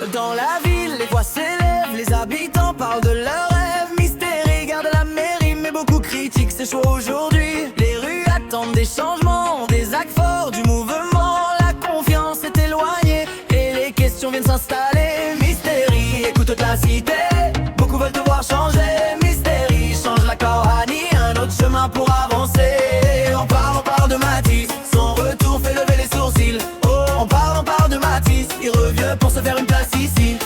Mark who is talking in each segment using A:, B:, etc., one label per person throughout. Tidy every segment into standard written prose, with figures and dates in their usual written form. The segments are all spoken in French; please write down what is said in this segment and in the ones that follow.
A: Dans la ville, les voix s'élèvent, les habitants parlent de leurs rêves. Mystérie garde la mairie, mais beaucoup critiquent ses choix aujourd'hui. Les rues attendent des changements, des actes forts du mouvement. La confiance est éloignée et les questions viennent s'installer. Mystérie, écoute toute la cité, beaucoup veulent te voir changer. Mystérie, change la Coranie, un autre chemin pour avancer. On parle de Matisse, son retour fait lever les sourcils. Oh, on parle de Matisse, il revient pour se faire une place ici.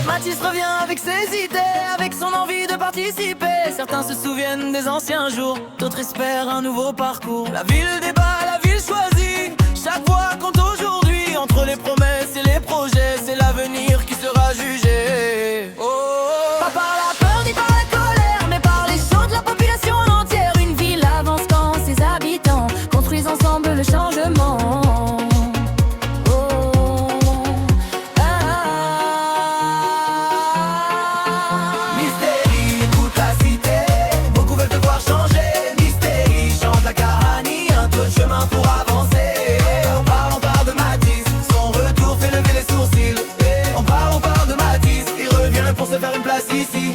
A: Matisse revient avec ses idées, avec son envie de participer. Certains se souviennent des anciens jours, d'autres espèrent un nouveau parcours. La ville débat, la ville choisit, chaque voix compte aujourd'hui. Entre les promesses et les projets, c'est l'avenir qui sera jugé. Oh, pas par la peur ni par la colère, mais par les chants de la population entière. Une ville avance quand ses habitants construisent ensemble le changement. Pour se faire une place ici.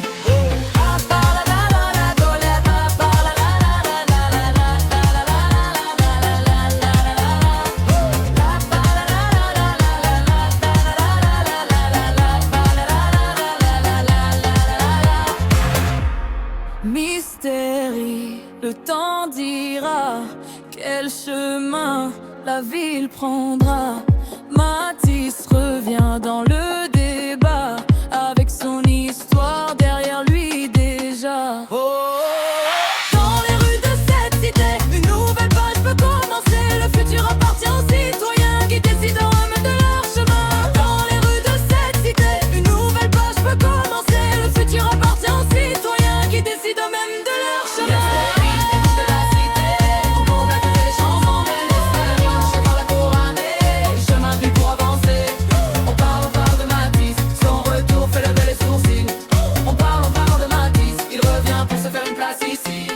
A: Mystérie, le temps dira quel chemin la ville prendra. Matisse revient dans le débat avec son histoire derrière lui déjà. Oh, dans les rues de cette cité, une nouvelle page peut commencer. Le futur appartient aux citoyens qui décident eux-mêmes de leur chemin. Dans les rues de cette cité, une nouvelle page peut commencer. Le futur appartient aux citoyens qui décident eux-mêmes de leur chemin. On parle de Matisse, il revient pour se faire une place ici.